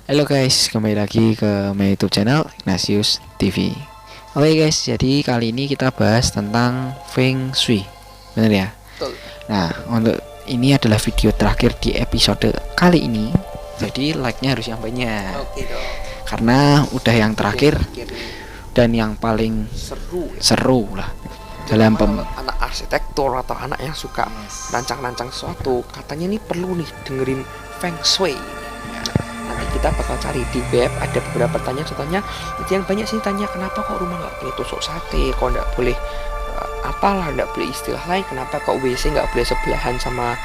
Halo guys, kembali lagi ke my YouTube channel Ignatius TV. Oke guys, jadi kali ini kita bahas tentang Feng Shui, bener ya? Betul. Nah, untuk ini adalah video terakhir di episode kali ini. Jadi like-nya harus yang banyak. Oke dong. Karena udah yang terakhir Nih, dan yang paling seru ya. seru lah dalam Anak arsitektur atau anak yang suka rancang-rancang sesuatu, katanya nih perlu nih dengerin Feng Shui. Nanti kita bakal cari di web, ada beberapa pertanyaan. Contohnya itu yang banyak sih tanya, kenapa kok rumah nggak boleh tusuk sate, kok nggak boleh apalah, nggak boleh istilah lain, kenapa kok WC nggak boleh sebelahan sama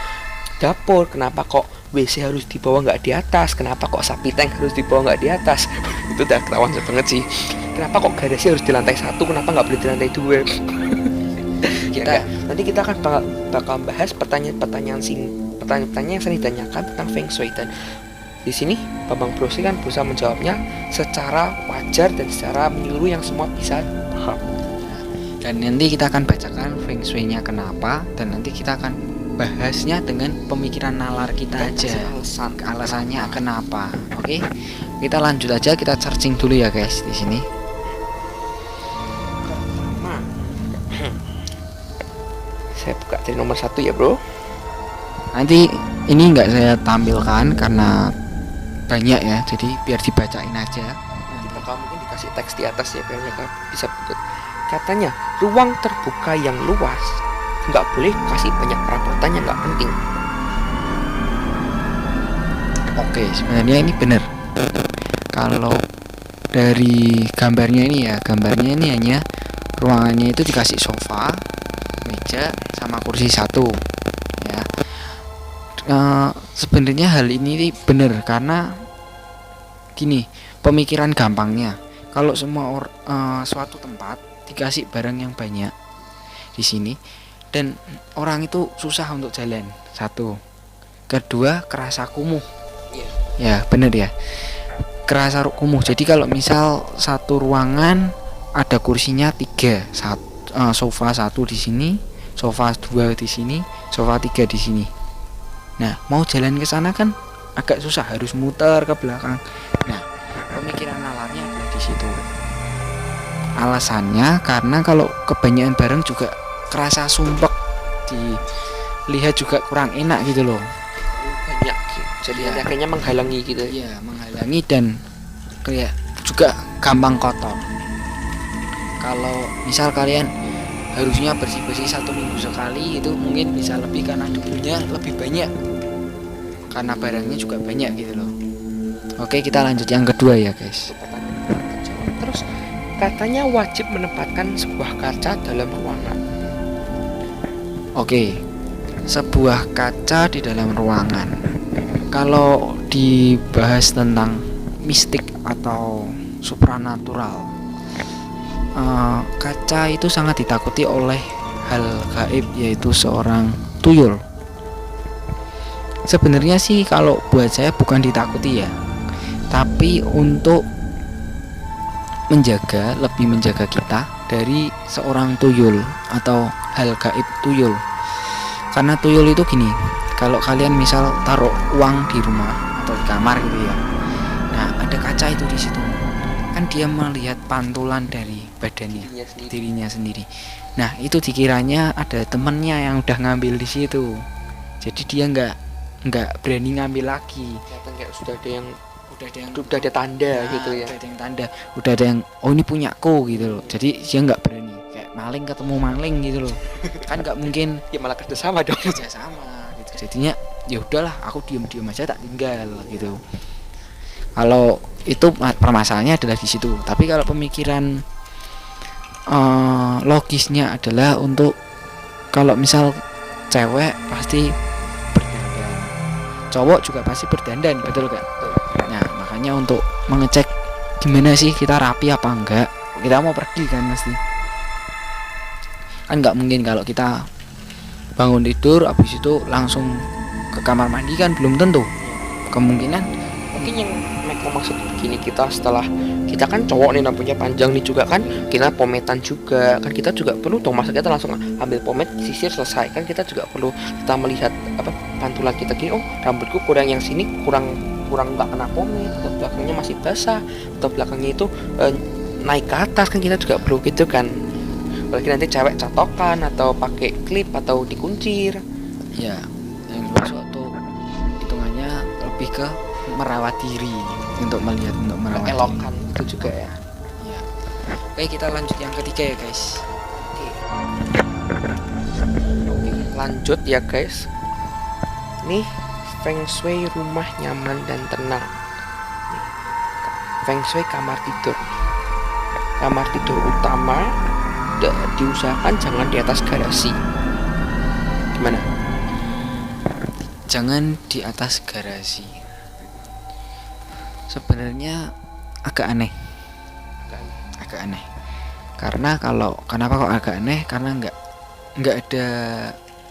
dapur, kenapa kok WC harus di bawah nggak di atas, kenapa kok sapi tank harus di bawah nggak di atas. Itu udah ketahuan banget sih. Kenapa kok garasi harus di lantai 1, kenapa nggak boleh di lantai 2. Nanti kita akan bakal bahas pertanyaan-pertanyaan yang sering ditanyakan tentang Feng Shui, dan di sini Bambang Brosi kan berusaha menjawabnya secara wajar dan secara menyeluruh yang semua bisa paham. Dan nanti kita akan bacakan Feng Shui-nya kenapa, dan nanti kita akan bahasnya dengan pemikiran nalar kita Dan aja. Alasannya kenapa. Oke. Kita lanjut aja, kita searching dulu ya guys di sini. Saya buka dari nomor 1 ya bro. Nanti ini nggak saya tampilkan karena banyak ya, jadi biar dibacain aja. Nanti bakal mungkin dikasih teks di atas ya biar mereka bisa buka. Katanya ruang terbuka yang luas nggak boleh kasih banyak perabotan yang nggak penting. Oke, sebenarnya ini benar. Kalau dari gambarnya ini ya, gambarnya ini hanya ruangannya itu dikasih sofa, meja, sama kursi satu ya. Sebenarnya hal ini benar karena gini, pemikiran gampangnya kalau semua suatu tempat dikasih barang yang banyak di sini, dan orang itu susah untuk jalan, satu, kedua kerasa kumuh ya, bener ya, kerasa kumuh. Jadi kalau misal satu ruangan ada kursinya 3, sofa 1 di sini, sofa 2 di sini, sofa 3 di sini. Nah, mau jalan ke sana kan agak susah, harus muter ke belakang. Nah, pemikiran nalarnya ada di situ. Alasannya karena kalau kebanyakan barang juga kerasa sumpek, dilihat juga kurang enak gitu loh. Banyak gitu. Jadi Ya. akhirnya menghalangi gitu. Iya, menghalangi dan kayak juga gampang kotor. Kalau misal kalian harusnya bersih-bersih 1 minggu sekali, itu mungkin bisa lebih karena debunya lebih banyak, karena barangnya juga banyak gitu loh. Oke, kita lanjut yang kedua ya guys. Terus katanya wajib menempatkan sebuah kaca dalam ruangan. Oke, sebuah kaca di dalam ruangan. Kalau dibahas tentang mistik atau supranatural, kaca itu sangat ditakuti oleh hal gaib, yaitu seorang tuyul. Sebenarnya sih kalau buat saya bukan ditakuti ya, tapi untuk lebih menjaga kita dari seorang tuyul atau hal gaib tuyul. Karena tuyul itu gini, kalau kalian misal taruh uang di rumah atau di kamar gitu ya, nah ada kaca itu di situ, kan dia melihat pantulan dari badannya, dirinya sendiri. Nah itu dikiranya ada temennya yang udah ngambil di situ, jadi dia nggak berani ngambil lagi. Kelihatan kayak sudah ada Udah tanda gitu ya. Udah ada yang tanda, udah ada yang oh ini punyaku gitu loh. Jadi dia nggak berani, kayak maling ketemu maling gitu loh. Kan nggak mungkin Ya malah kerja sama dong. kerja sama gitu. Jadinya ya udahlah, aku diam-diam aja tak tinggal gitu. Kalau itu permasalahannya adalah di situ. Tapi kalau pemikiran logisnya adalah untuk kalau misal cewek pasti berdandan, cowok juga pasti berdandan, betul gak? Nah makanya untuk mengecek gimana sih kita rapi apa enggak, kita mau pergi kan pasti kan nggak mungkin kalau kita bangun tidur habis itu langsung ke kamar mandi, kan belum tentu. Kemungkinan Mungkin yang mereka maksud begini, kita kan cowok nih, rambutnya panjang nih juga kan, kita pometan juga kan, kita juga perlu dong, masa kita langsung ambil pomade sisir selesai kan, kita juga perlu kita melihat pantulan kita gini, oh rambutku kurang yang sini, kurang nggak kena pomade, kita belakangnya masih basah atau belakangnya itu naik ke atas, kan kita juga perlu gitu kan. Apalagi nanti cewek catokan atau pakai klip atau dikuncir. Ya, yang suatu hitungannya lebih ke merawat diri, untuk merawat Keelokan diri. itu juga ya. Ya. Oke, kita lanjut yang ketiga ya guys. Oke, lanjut ya guys. Nih, feng shui rumah nyaman dan tenang. Nih, feng shui kamar tidur. Kamar tidur utama diusahakan jangan di atas garasi. Gimana? Jangan di atas garasi. Sebenarnya agak aneh. Karena kenapa kok agak aneh? Karena nggak ada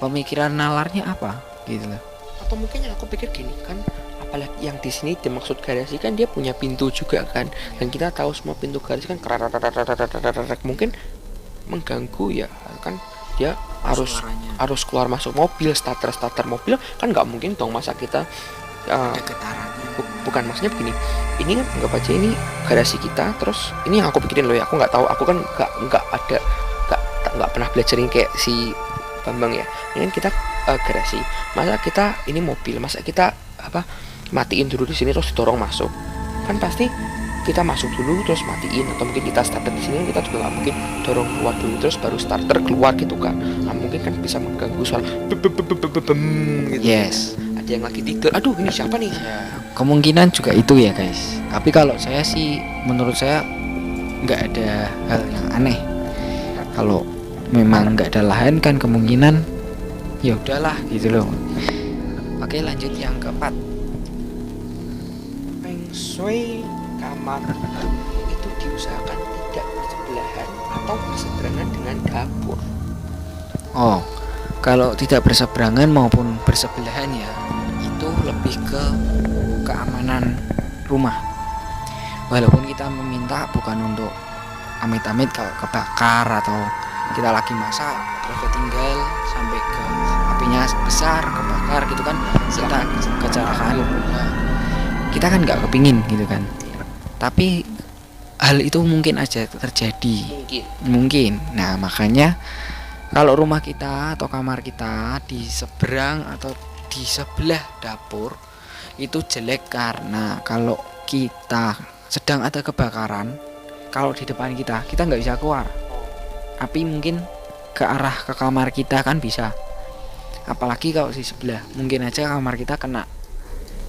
pemikiran nalarnya apa gitu loh. Atau mungkin yang aku pikir gini kan, apalagi yang di sini dimaksud garasi kan dia punya pintu juga kan, dan kita tahu semua pintu garasi kan mungkin mengganggu ya kan, dia harus keluar masuk mobil, starter mobil kan nggak mungkin dong masa kita Ada getarannya. bukan, maksudnya begini, ini kan anggap aja ini garasi kita, terus ini yang aku pikirin loh ya, aku nggak tahu, aku kan nggak pernah belajar ini kayak si Bambang ya. Ini kan kita garasi, masa kita ini mobil, masa kita matiin dulu di sini terus didorong masuk, kan pasti kita masuk dulu terus matiin, atau mungkin kita starter di sini, kita juga nggak mungkin dorong keluar dulu terus baru starter keluar gitu kan. Nah, mungkin kan bisa mengganggu soal gitu. Yes. Ada yang lagi tidur, aduh ini siapa nih Ya, kemungkinan juga itu ya guys. Tapi kalau saya sih, menurut saya nggak ada hal yang aneh. Kalau memang nggak ada lahan kan kemungkinan ya udahlah gitu loh. Oke, lanjut yang keempat. feng shui kamar itu diusahakan tidak bersebelahan atau berseberangan dengan dapur. Oh, kalau tidak berseberangan maupun bersebelahan ya, itu lebih ke keamanan rumah. Walaupun kita meminta bukan untuk amit-amit kalau kebakar atau kita lagi masak terus ketinggal sampai ke apinya besar kebakar gitu kan, kita kecelakaan. Nah, kita kan nggak kepingin gitu kan. Tapi hal itu mungkin aja terjadi. Mungkin. Nah, makanya kalau rumah kita atau kamar kita di seberang atau di sebelah dapur itu jelek, karena kalau kita sedang ada kebakaran, kalau di depan kita nggak bisa keluar. Api mungkin ke arah ke kamar kita kan bisa. Apalagi kalau di sebelah, mungkin aja kamar kita kena.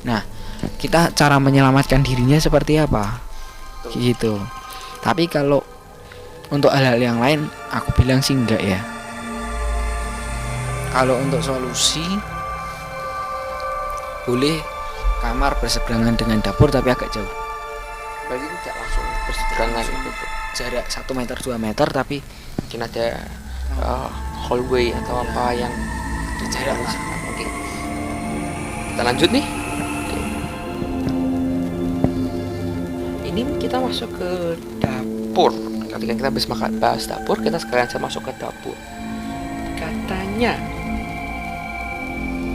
Nah, kita cara menyelamatkan dirinya seperti apa? Gitu. Tapi kalau untuk hal-hal yang lain aku bilang sih enggak ya. Kalau untuk solusi, boleh kamar berseberangan dengan dapur tapi agak jauh. Berarti tidak langsung berseberangan gitu. Jarak 1 meter 2 meter tapi Mungkin ada hallway atau apa yang ada jarak lah. Oke. Kita lanjut nih. Ini kita masuk ke dapur. Ketika kita habis bahas dapur, kita sekalian masuk ke dapur. Katanya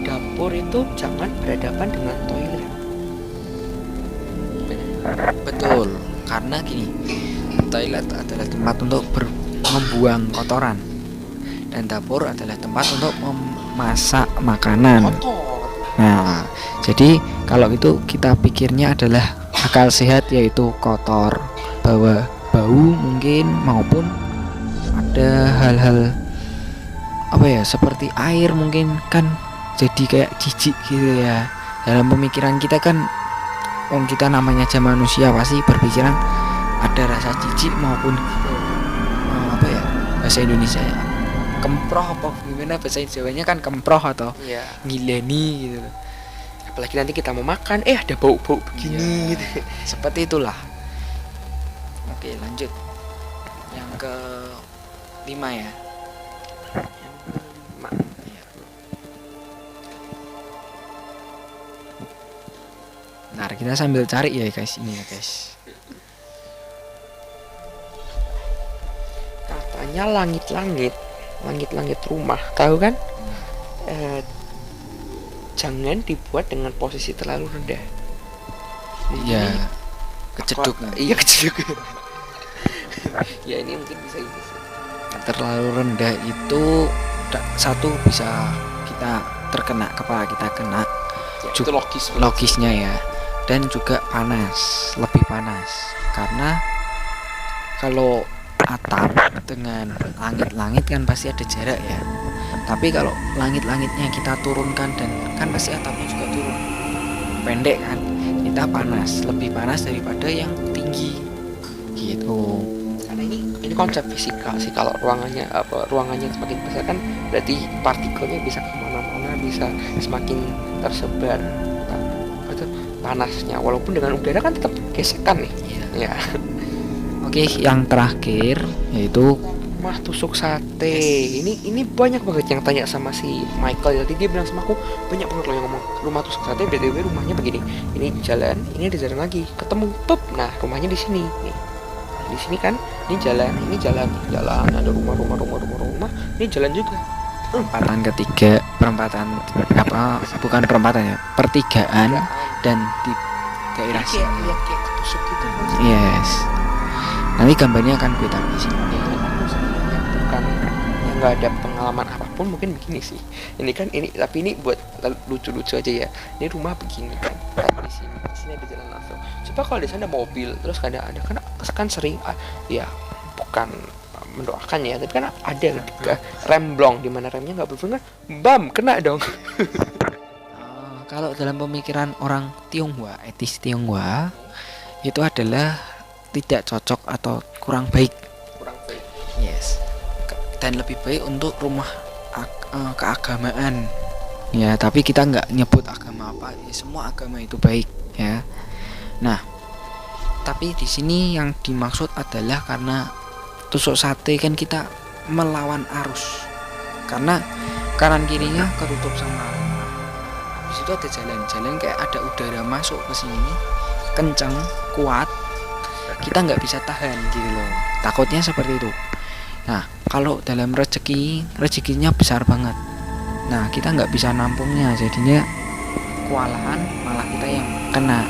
dapur itu jangan berhadapan dengan toilet. Betul, karena gini, toilet adalah tempat untuk membuang kotoran dan dapur adalah tempat untuk memasak makanan. Kotor. Nah, jadi kalau itu kita pikirnya adalah akal sehat, yaitu kotor, bawa bau mungkin, maupun ada hal-hal apa ya, seperti air mungkin kan jadi kayak jijik gitu ya. Dalam pemikiran kita kan, kita namanya aja manusia pasti berpikiran ada rasa jijik maupun apa ya bahasa Indonesia ya, kemproh apa gimana bahasa Jawanya kan kemproh atau ngileni gitu. Apalagi nanti kita mau makan, ada bau-bau begini gitu. Seperti itulah. Oke, lanjut yang ke 5 ya. Nah, kita sambil cari ya guys, ini ya guys. Katanya langit-langit rumah, tahu kan? Jangan dibuat dengan posisi terlalu rendah. Iya. kejeduk. Iya kejeduk. Ya ini mungkin bisa ini sih. Terlalu rendah itu satu bisa kita terkena, kepala kita kena, Ya, itu logis. logisnya ya. Dan juga panas, lebih panas karena kalau atap dengan langit-langit kan pasti ada jarak ya. Tapi kalau langit-langitnya kita turunkan dan kan pasti atapnya juga turun, pendek kan, kita panas, lebih panas daripada yang tinggi gitu. Karena ini konsep fisika sih, kalau ruangannya semakin besar kan berarti partikelnya bisa kemana-mana, bisa semakin tersebar panasnya, walaupun dengan udara kan tetap gesekan nih. Iya. Ya. Oke, yang terakhir yaitu Rumah tusuk sate. Ini banyak banget yang tanya sama si Michael. Jadi dia bilang sama aku, banyak banget loh yang ngomong rumah tusuk sate. BTW rumahnya begini. Ini jalan, ini ada jalan lagi. Ketemu, pep. Nah, rumahnya di sini. Nih. Di sini kan, ini jalan. Ada rumah. Ini jalan juga. perempatan ketiga, bukan perempatan ya, pertigaan dan di daerah Kayak sini. lihat kayak ketusuk gitu. Yes. Nanti gambarnya akan gue taruh di sini. Aku sebenarnya bukan yang nggak ada pengalaman apapun, mungkin begini sih. Tapi ini buat lucu-lucu aja ya. Ini rumah begini kan, di sini ada jalan langsung. Coba kalau di sana mobil, terus ada kan sering ya bukan mendoakan ya, tapi kan ada remblong di mana remnya nggak berfungsi, bam kena dong. Kalau dalam pemikiran orang Tionghoa, etis Tionghoa, itu adalah tidak cocok atau kurang baik. Yes. Dan lebih baik untuk rumah keagamaan. Ya, tapi kita nggak nyebut agama apa. Ya, semua agama itu baik, ya. Nah, tapi di sini yang dimaksud adalah karena tusuk sate kan kita melawan arus. Karena kanan kirinya ketutup sama rumah. Habis itu ada jalan kayak ada udara masuk ke sini kencang, kuat. Kita nggak bisa tahan gitu loh, takutnya seperti itu. Nah, kalau dalam rezekinya besar banget, nah kita nggak bisa nampungnya, jadinya kewalahan malah kita yang kena.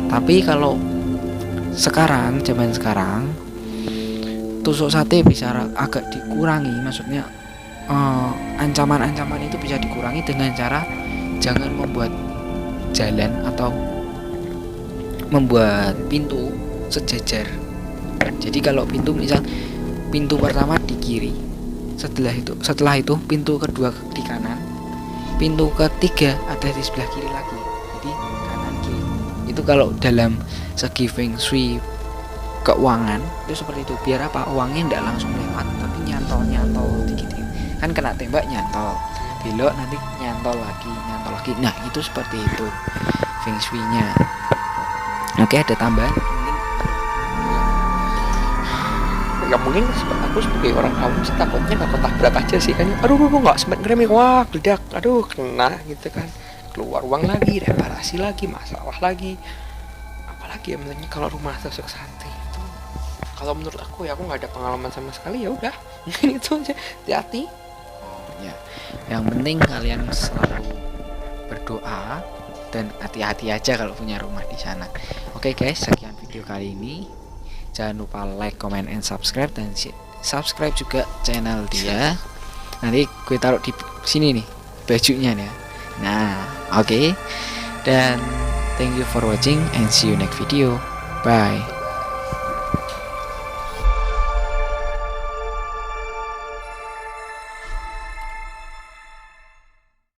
Tapi kalau zaman sekarang tusuk sate bisa agak dikurangi, maksudnya ancaman-ancaman itu bisa dikurangi dengan cara jangan membuat jalan atau membuat pintu sejajar. Jadi kalau pintu pertama di kiri, setelah itu pintu kedua di kanan, pintu ketiga ada di sebelah kiri lagi. Jadi kanan kiri. Itu kalau dalam segi feng shui keuangan itu seperti itu. Biar apa? Uangnya tidak langsung lewat, tapi nyantol dikit. Kan kena tembak nyantol, belok nanti nyantol lagi. Nah, itu seperti itu feng shui-nya. Oke, ada tambahan? Ya mungkin aku sebagai orang awam sih takutnya nggak ketabrak aja sih kan. Aduh nggak sempat ngeremin, wah geledak, aduh kena gitu kan. Keluar uang lagi, reparasi lagi, masalah lagi. Apalagi ya misalnya kalau rumah tusuk sate itu, kalau menurut aku ya, aku nggak ada pengalaman sama sekali, ya udah mungkin itu aja. Hati-hati Ya, yang penting kalian selalu berdoa dan hati-hati aja kalau punya rumah di sana. Oke guys, sekian video kali ini. Jangan lupa like, comment, and subscribe, dan subscribe juga channel dia. Nanti gue taruh di sini nih bajunya nih. Nah, oke. Dan thank you for watching and see you next video. Bye.